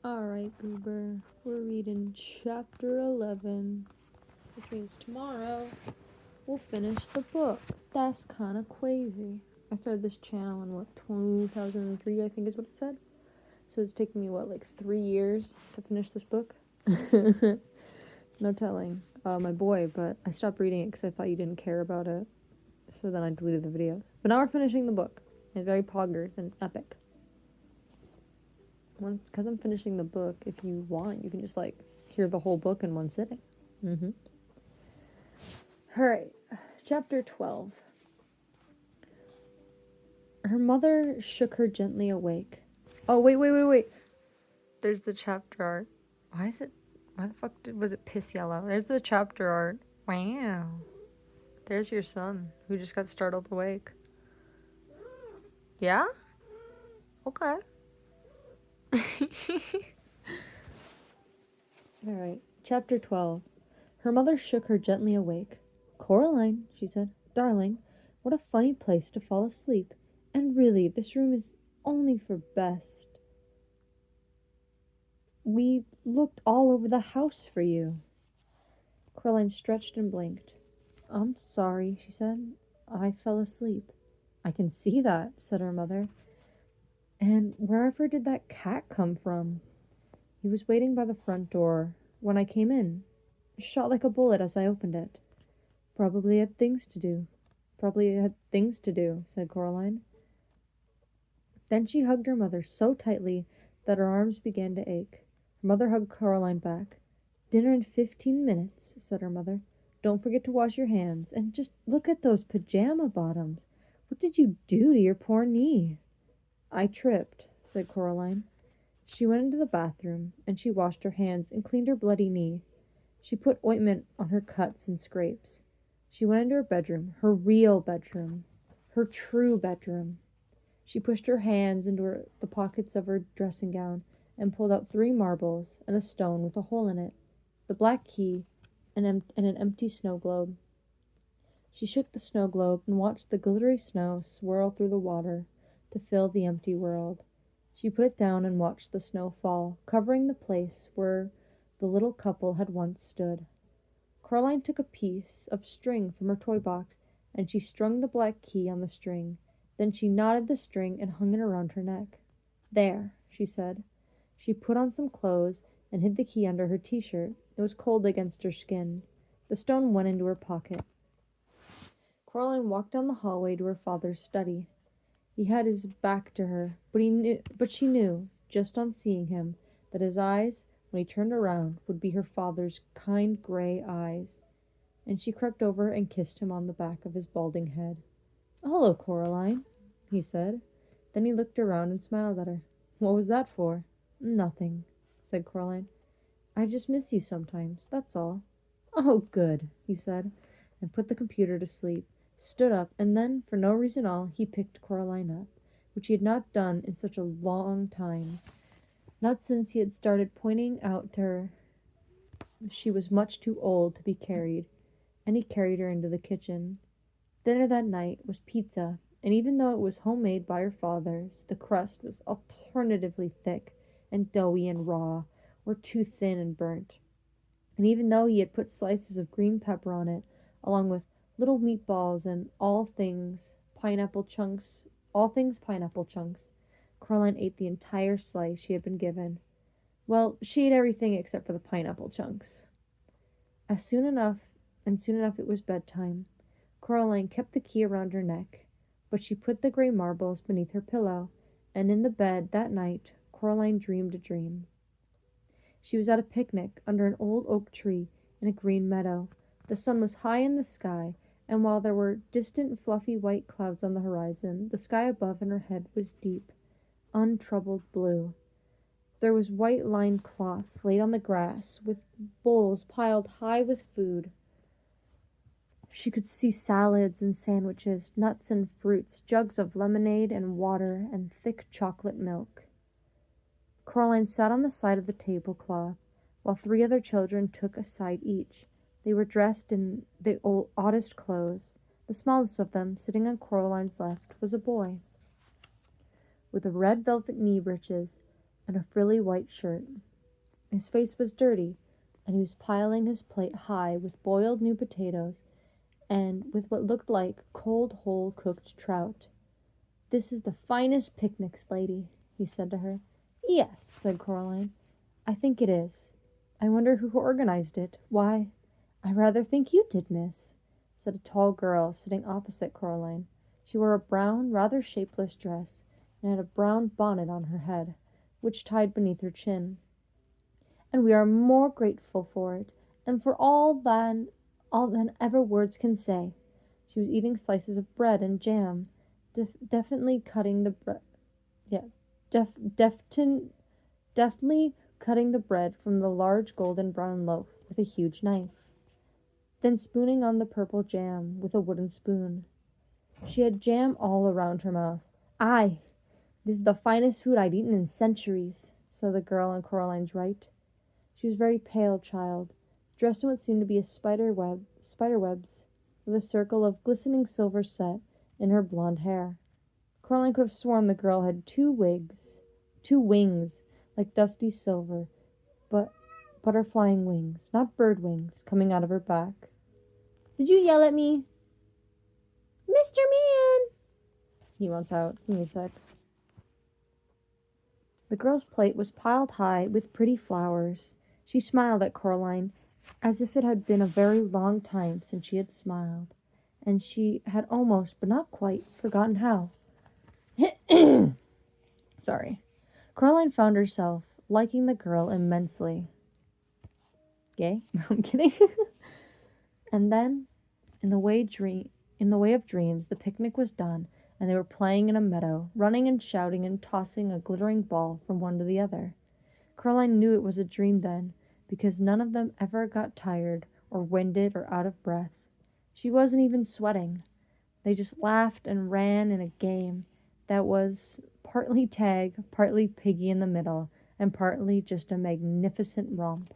Alright, Goober. We're reading chapter 11, which means tomorrow we'll finish the book. That's kind of crazy. I started this channel in, 2003, I think is what it said. So it's taken me, 3 years to finish this book? No telling. My boy, but I stopped reading it because I thought you didn't care about it. So then I deleted the videos. But now we're finishing the book. It's very poggers and epic. Because I'm finishing the book, if you want, you can just, hear the whole book in one sitting. Alright, chapter 12. Her mother shook her gently awake. Oh, wait. There's the chapter art. Why the fuck was it piss yellow? There's the chapter art. Wow. There's your son, who just got startled awake. Yeah? Okay. Alright, chapter 12. Her mother shook her gently awake. Coraline, she said, darling, what a funny place to fall asleep. And really, this room is only for best. We looked all over the house for you. Coraline stretched and blinked. I'm sorry, she said. I fell asleep. I can see that, said her mother. And wherever did that cat come from? He was waiting by the front door when I came in. Shot like a bullet as I opened it. Probably had things to do, said Coraline. Then she hugged her mother so tightly that her arms began to ache. Her mother hugged Coraline back. Dinner in 15 minutes, said her mother. Don't forget to wash your hands, and just look at those pajama bottoms. What did you do to your poor knee? I tripped, said Coraline. She went into the bathroom, and she washed her hands and cleaned her bloody knee. She put ointment on her cuts and scrapes. She went into her bedroom, her real bedroom, her true bedroom. She pushed her hands into the pockets of her dressing gown and pulled out 3 marbles and a stone with a hole in it, the black key, and an empty snow globe. She shook the snow globe and watched the glittery snow swirl through the water to fill the empty world. She put it down and watched the snow fall, covering the place where the little couple had once stood. Coraline took a piece of string from her toy box, and she strung the black key on the string. Then she knotted the string and hung it around her neck. There, she said. She put on some clothes and hid the key under her t-shirt. It was cold against her skin. The stone went into her pocket. Coraline walked down the hallway to her father's study. He had his back to her, but she knew, just on seeing him, that his eyes, when he turned around, would be her father's kind gray eyes, and she crept over and kissed him on the back of his balding head. Hello, Coraline, he said. Then he looked around and smiled at her. What was that for? Nothing, said Coraline. I just miss you sometimes, that's all. Oh, good, he said, and put the computer to sleep, stood up, and then, for no reason at all, he picked Coraline up, which he had not done in such a long time. Not since he had started pointing out to her she was much too old to be carried, and he carried her into the kitchen. Dinner that night was pizza, and even though it was homemade by her father's, the crust was alternatively thick and doughy and raw, or too thin and burnt. And even though he had put slices of green pepper on it, along with little meatballs and all things pineapple chunks, Coraline ate the entire slice she had been given. Well, she ate everything except for the pineapple chunks. Soon enough it was bedtime. Coraline kept the key around her neck, but she put the gray marbles beneath her pillow, and in the bed that night Coraline dreamed a dream. She was at a picnic under an old oak tree in a green meadow. The sun was high in the sky, and while there were distant fluffy white clouds on the horizon, the sky above in her head was deep, untroubled blue. There was white-lined cloth laid on the grass, with bowls piled high with food. She could see salads and sandwiches, nuts and fruits, jugs of lemonade and water, and thick chocolate milk. Coraline sat on the side of the tablecloth, while 3 other children took a side each. They were dressed in the oddest clothes. The smallest of them, sitting on Coraline's left, was a boy, with red velvet knee breeches, and a frilly white shirt. His face was dirty, and he was piling his plate high with boiled new potatoes and with what looked like cold whole cooked trout. "This is the finest picnic, lady," he said to her. "Yes," said Coraline. "I think it is. I wonder who organized it. Why, I rather think you did, miss," said a tall girl sitting opposite Coraline. She wore a brown, rather shapeless dress, and had a brown bonnet on her head, which tied beneath her chin. "And we are more grateful for it, and for all than ever words can say." She was eating slices of bread and jam, definitely cutting the bread. Yeah, deftly cutting the bread from the large golden brown loaf with a huge knife, then spooning on the purple jam with a wooden spoon. She had jam all around her mouth. "Aye, this is the finest food I'd eaten in centuries," said the girl on Coraline's right. She was a very pale child, dressed in what seemed to be a spider webs, with a circle of glistening silver set in her blonde hair. Coraline could have sworn the girl had two wings, like dusty silver, but butterflying wings, not bird wings, coming out of her back. "Did you yell at me?" "Mr. Man!" he wants out. Give me a sec. The girl's plate was piled high with pretty flowers. She smiled at Coraline as if it had been a very long time since she had smiled, and she had almost, but not quite, forgotten how. Sorry. Coraline found herself liking the girl immensely. Gay? I'm kidding. And then, in the way of dreams, the picnic was done, and they were playing in a meadow, running and shouting and tossing a glittering ball from one to the other. Coraline knew it was a dream then, because none of them ever got tired or winded or out of breath. She wasn't even sweating. They just laughed and ran in a game that was partly tag, partly piggy in the middle, and partly just a magnificent romp.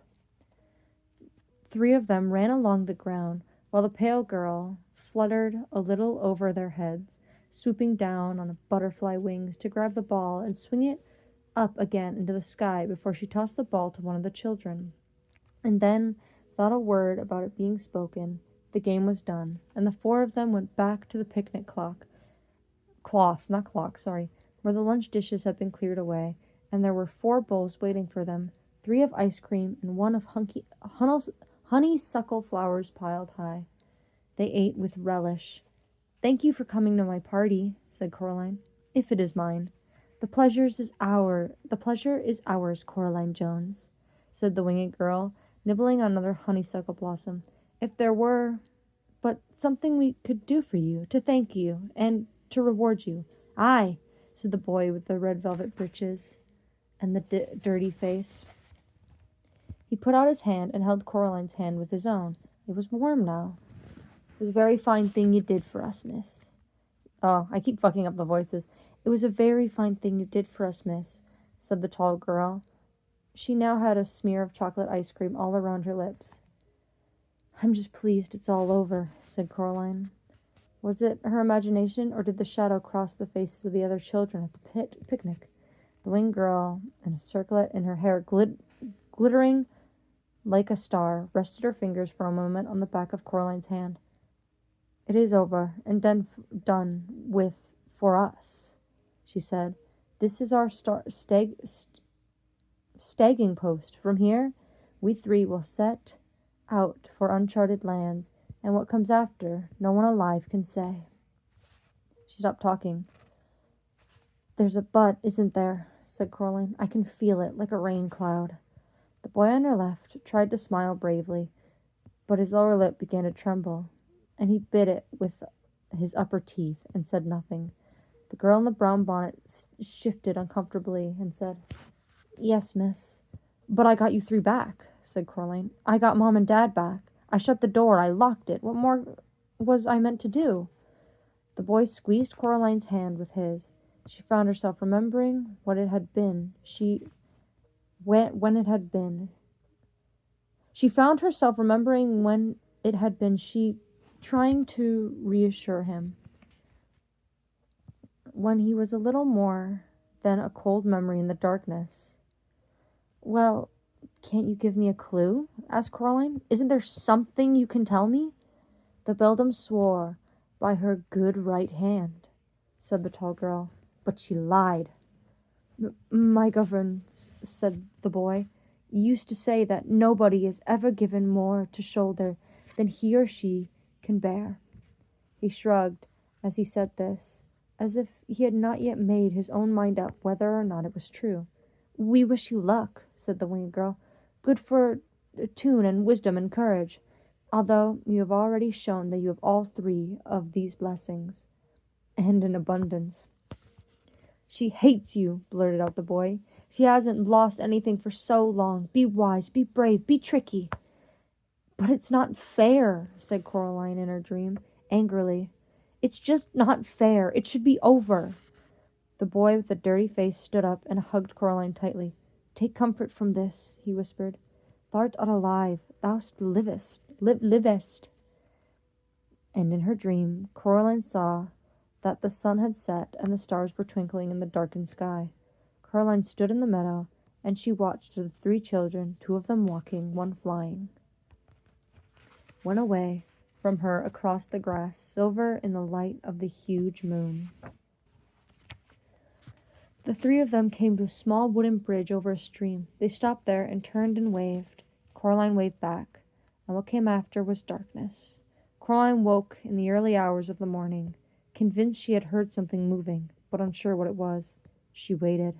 3 of them ran along the ground, while the pale girl fluttered a little over their heads, swooping down on butterfly wings to grab the ball and swing it up again into the sky before she tossed the ball to one of the children. And then, without a word about it being spoken, the game was done, and the 4 of them went back to the picnic where the lunch dishes had been cleared away, and there were 4 bowls waiting for them, 3 of ice cream and 1 of honeysuckle flowers piled high. They ate with relish. "Thank you for coming to my party," said Coraline, "if it is mine." The pleasure is ours, Coraline Jones," said the winged girl, nibbling on another honeysuckle blossom. "If there were but something we could do for you, to thank you, and to reward you." "Aye," said the boy with the red velvet breeches and the dirty face. He put out his hand and held Coraline's hand with his own. It was warm now. "It was a very fine thing you did for us, miss." Oh, I keep fucking up the voices. "It was a very fine thing you did for us, miss," said the tall girl. She now had a smear of chocolate ice cream all around her lips. "I'm just pleased it's all over," said Coraline. Was it her imagination, or did the shadow cross the faces of the other children at the picnic? The winged girl, in a circlet in her hair glittering like a star, rested her fingers for a moment on the back of Coraline's hand. "It is over, and done with for us," she said. "This is our stagging post. From here, we 3 will set out for uncharted lands, and what comes after, no one alive can say." She stopped talking. "There's a but, isn't there?" said Coraline. "I can feel it, like a rain cloud." The boy on her left tried to smile bravely, but his lower lip began to tremble, and he bit it with his upper teeth and said nothing. The girl in the brown bonnet shifted uncomfortably and said, "Yes, miss." "But I got you 3 back," said Coraline. "I got Mom and Dad back. I shut the door. I locked it. What more was I meant to do?" The boy squeezed Coraline's hand with his. She found herself remembering what it had been. When it had been. She found herself remembering when it had been she trying to reassure him. When he was a little more than a cold memory in the darkness. Well, can't you give me a clue? Asked Coraline. Isn't there something you can tell me? The beldam swore by her good right hand, said the tall girl, but she lied. My governess, said the boy, used to say that nobody is ever given more to shoulder than he or she can bear. He shrugged as he said this, as if he had not yet made his own mind up whether or not it was true. We wish you luck, said the winged girl. Good fortune and wisdom and courage, although you have already shown that you have all three of these blessings, and in abundance. She hates you, blurted out the boy. She hasn't lost anything for so long. Be wise, be brave, be tricky. But it's not fair, said Coraline in her dream, angrily. It's just not fair. It should be over. The boy with the dirty face stood up and hugged Coraline tightly. Take comfort from this, he whispered. Thou'rt alive, thou'st livest. And in her dream, Coraline saw that the sun had set and the stars were twinkling in the darkened sky. Coraline stood in the meadow, and she watched the three children, two of them walking, one flying, went away from her across the grass, silver in the light of the huge moon. The three of them came to a small wooden bridge over a stream. They stopped there and turned and waved. Coraline waved back, and what came after was darkness. Coraline woke in the early hours of the morning, convinced she had heard something moving, but unsure what it was. She waited.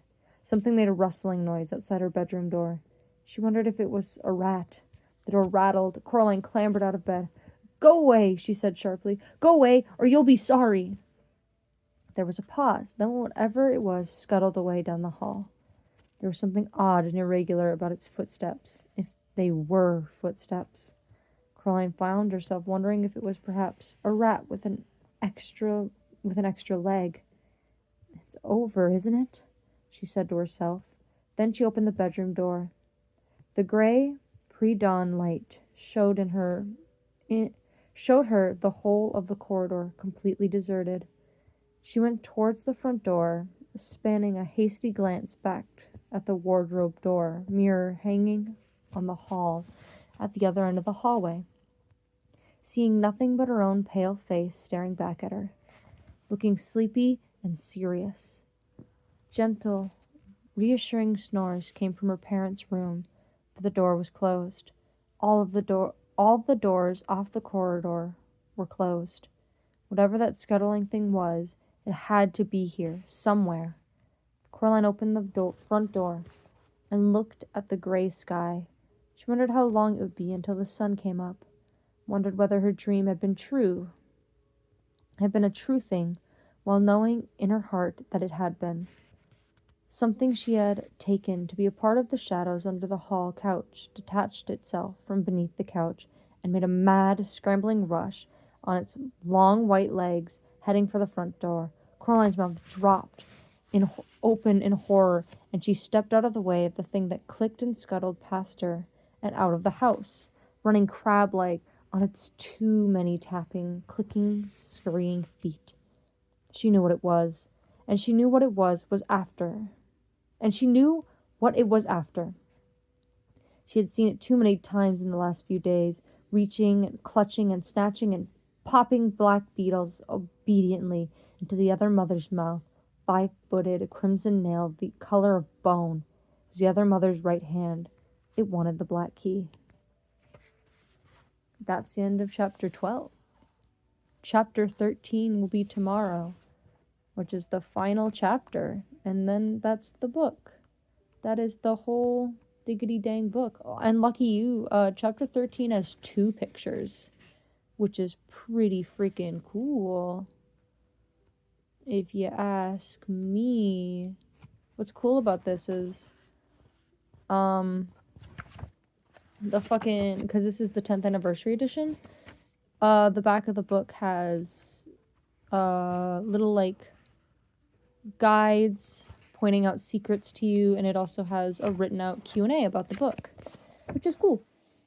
Something made a rustling noise outside her bedroom door. She wondered if it was a rat. The door rattled. Coraline clambered out of bed. Go away, she said sharply. Go away, or you'll be sorry. There was a pause. Then whatever it was scuttled away down the hall. There was something odd and irregular about its footsteps, if they were footsteps. Coraline found herself wondering if it was perhaps a rat with an extra leg. It's over, isn't it? She said to herself. Then she opened the bedroom door. The gray pre-dawn light showed her the whole of the corridor completely deserted. She went towards the front door, spanning a hasty glance back at the wardrobe door, mirror hanging on the hall at the other end of the hallway, seeing nothing but her own pale face staring back at her, looking sleepy and serious. Gentle, reassuring snores came from her parents' room, but the door was closed. All the doors off the corridor were closed. Whatever that scuttling thing was, it had to be here, somewhere. Coraline opened the front door and looked at the gray sky. She wondered how long it would be until the sun came up, wondered whether her dream had been a true thing, while knowing in her heart that it had been. Something she had taken to be a part of the shadows under the hall couch detached itself from beneath the couch and made a mad, scrambling rush on its long white legs, heading for the front door. Coraline's mouth dropped open in horror, and she stepped out of the way of the thing that clicked and scuttled past her and out of the house, running crab-like on its too many tapping, clicking, scurrying feet. She knew what it was, and she knew what it was after. And she knew what it was after. She had seen it too many times in the last few days, reaching and clutching and snatching and popping black beetles obediently into the other mother's mouth, 5-footed, crimson-nailed, the color of bone, was the other mother's right hand. It wanted the black key. That's the end of chapter 12. Chapter 13 will be tomorrow, which is the final chapter, and then that's the book. That is the whole diggity-dang book. And lucky you, chapter 13 has 2 pictures, which is pretty freaking cool, if you ask me. What's cool about this is, because this is the 10th anniversary edition, the back of the book has, little, like, guides pointing out secrets to you, and it also has a written out Q&A about the book, which is cool.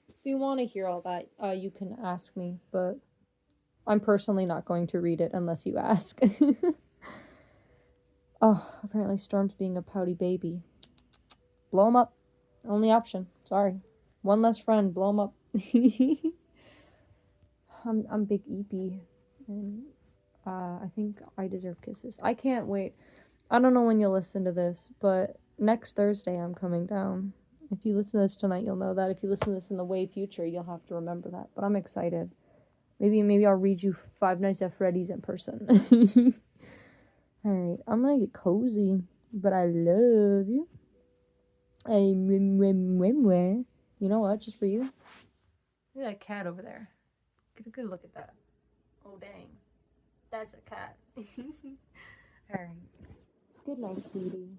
If you want to hear all that, you can ask me, but I'm personally not going to read it unless you ask. Oh, apparently Storm's being a pouty baby. Blow him up. Only option. Sorry. One less friend. Blow him up. I'm Big Eepy, and I think I deserve kisses. I can't wait. I don't know when you'll listen to this, but next Thursday I'm coming down. If you listen to this tonight, you'll know that. If you listen to this in the way future, you'll have to remember that. But I'm excited. Maybe I'll read you Five Nights at Freddy's in person. Alright, I'm gonna get cozy, but I love you. You know what? Just for you. Look at that cat over there. Get a good look at that. Oh dang, that's a cat. Alright. Good night, sweetie.